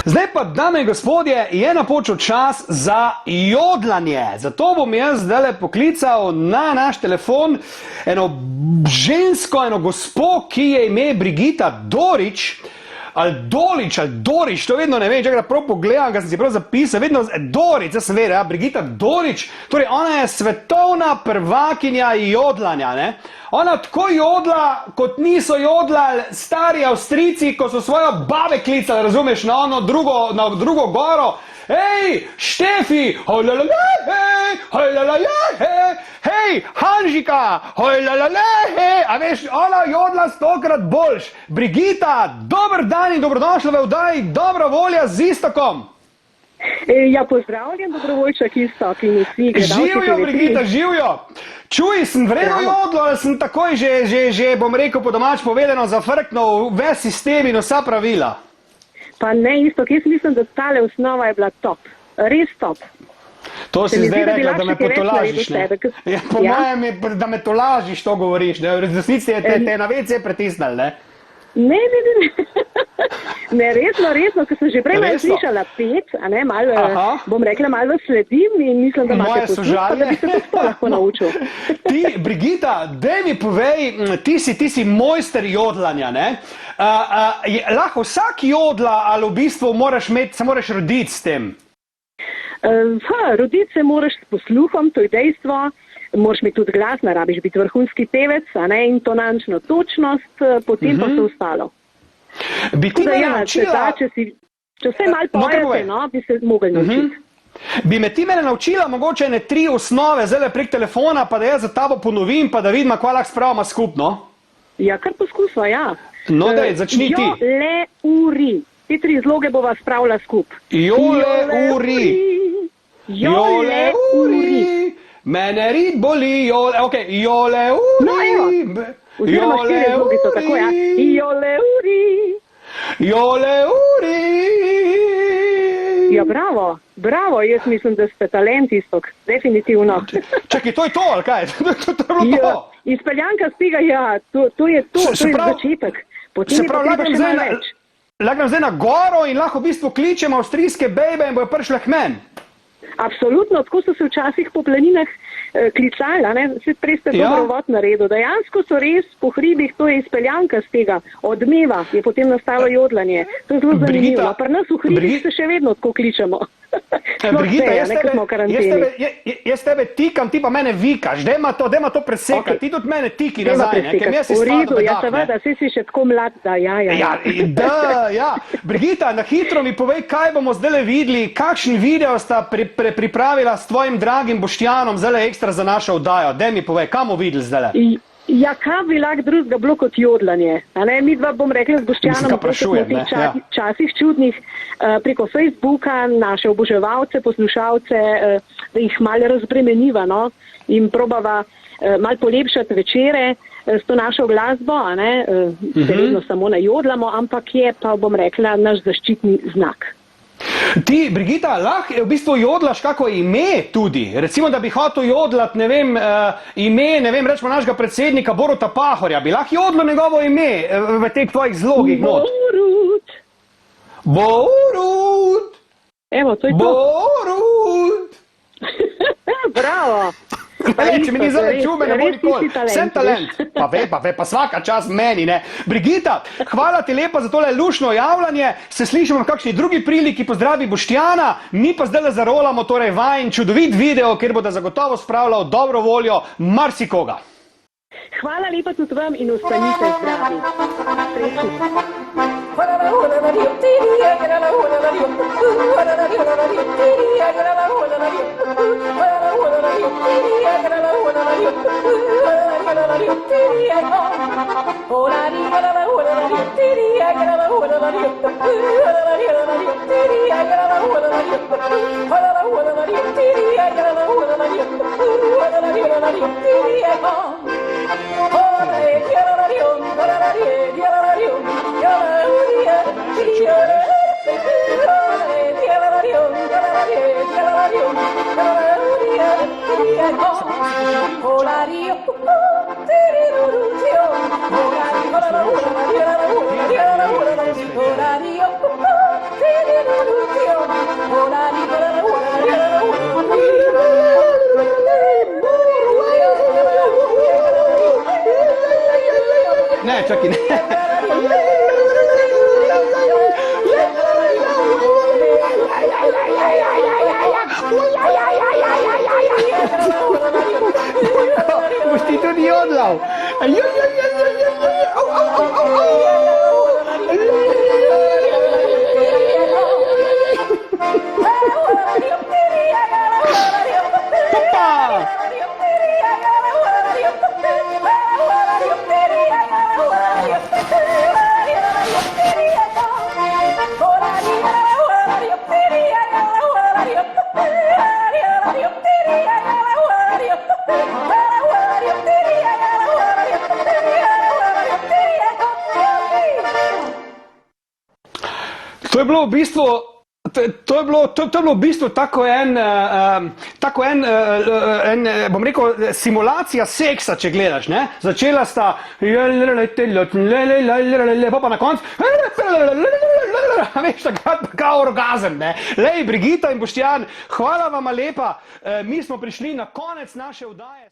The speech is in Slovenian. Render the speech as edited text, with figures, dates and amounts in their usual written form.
Zdaj pa, dame in gospodje, je napočil čas za jodlanje. Zato bom jaz zdaj poklical na naš telefon eno žensko, eno gospo, ki je ime Brigita Dorič, ali Dolič, ali Dorič, to vedno ne vem, če ga prav pogledam, ga sem si prav zapisal, vedno Dorič, jaz sem vedel, ja, Brigita Dorič, torej ona je svetovna prvakinja jodlanja, ne? Ona tako jodla, kot niso jodlali stari Avstrijci, ko so svojo babe klicali, razumeš, na ono drugo goro. Hej, Štefi, hojlalale, hej, hojlalale, hej, Hanžika, hojlalale, hej, a veš, ona jodla 100-krat boljš. Brigita, dober dan in dobrodošla v oddaji Dobra volja z Iztokom. Ja, pozdravljen, dobrovoljček Iztok in vsi gledalci. Živijo, Brigita, živijo. Čuj, sem vredno jodlo, ali sem takoj že, bom rekel po domač povedano, zafrknil ves sistem in vsa pravila? Pa ne, Iztok, jaz mislim, da tale osnova je bila top. Res top. To si zdaj rekla, da me potolažiš, ne? Ja, po mojem je, da me tolažiš, to govoriš, ne? V resnici te na WC pritisnili, ne? Ne. Ne, resno, ker sem že prej malo slišala pet, a ne, malo, bom rekla, malo sledim in mislim, da imate posluh, pa da bi se to lahko naučil. Ti, Brigita, daj mi povej, ti si mojster jodlanja, ne? Lahko vsak jodla, ali v bistvu se moraš roditi s tem? Roditi se moraš s posluhom, to je dejstvo. Moraš imeti tudi glas, ne rabiš biti vrhunski pevec, a ne, in tonančno točnost, potem pa se ostalo. Bi ti me naučila... Če vse malo pojete, no, bi se mogli naučiti. Bi me ti mene naučila mogoče ene 3 osnove zdaj prek telefona, pa da jaz za tabo ponovim, pa da vidim, kva lahko spravimo skupno? Ja, kar poskusva, ja. No, daj, začni ti. Jole, uri. Te 3 zloge bova spravila skup. Jole, uri. Jole, uri. Mene rit boli, okej, jole, uri. No, evo. Oziroma 4 zlogi so tako, ja. Jole, uri. Jole, uri. Ja, bravo, jaz mislim, da ste talent, Iztok, definitivno. Čakaj, to je to, ali kaj? To je bilo to? Izpeljanka spiga, ja, to je začetek. Se pravi, lahko zdaj na goro in lahko v bistvu kličemo avstrijske bejbe in bojo prišle k meni. Absolutno, tako so se včasih po planinah klicali, ne? Prej ste dobro uvod naredil. Dejansko so res po hribih, to je izpeljanka z tega odmeva, je potem nastalo jodlanje. To je zelo zanimivo. Pri nas v hribih se še vedno tako kličemo. Brigita, jaz tebe tikam, ti pa mene vikaš. Dajma to presekati, ti tudi mene tiki nazaj, ne? Kem jaz si spadam ja, seveda, si še tako mlad, da ja. Brigita, na hitro mi povej, kaj bomo zdaj videli, kakšen video sta pripravila s tvojim dragim Boštjanom, zdaj ekstra za našo oddajo. Daj mi povej, kaj bomo videli zdaj? Ja, kaj bi lahko drugega bilo kot jodlanje? Mi dva, bom rekla, z Boštjanom v teh časih čudnih preko Facebooka naše oboževalce, poslušalce, da jih malo razbremeniva, no, in probava malo polepšati večere s to našo glasbo, a ne, vedno samo najodlamo, ampak je pa, bom rekla, naš zaščitni znak. Ti, Brigita, lahko v bistvu jodlaš kako ime tudi? Recimo, da bi hotel jodlat, ne vem, rečemo našega predsednika Boruta Pahorja. Bi lahko jodlo njegovo ime v teh tvojih zlogih not? Borut! Evo, to je to. Borut! Bravo! Če mi ni zdaj čume, ne bo nikoli. Sem talent. Pa ve, pa svaka čas meni, ne. Brigita, hvala ti lepa za tole lušno javljanje. Se slišimo v kakšni drugi priliki. Pozdravi Boštjana. Mi pa zdaj zarolamo torej vajin čudovit video, kjer bo da zagotovo spravljal dobro voljo marsikoga. Hvala lepa tudi vam in ostanite zdravi. Hola, Ne, čakaj, ne. Boš ti tudi jodlal. Popa! To je bilo v bistvu, to je bilo v bistvu tako bom rekel, simulacija seksa, če gledaš, ne? Začela sta, pa na koncu, veš, takrat pa kao orgazem, ne? Lej, Brigita in Boštjan, hvala vama lepa, mi smo prišli na konec naše oddaje.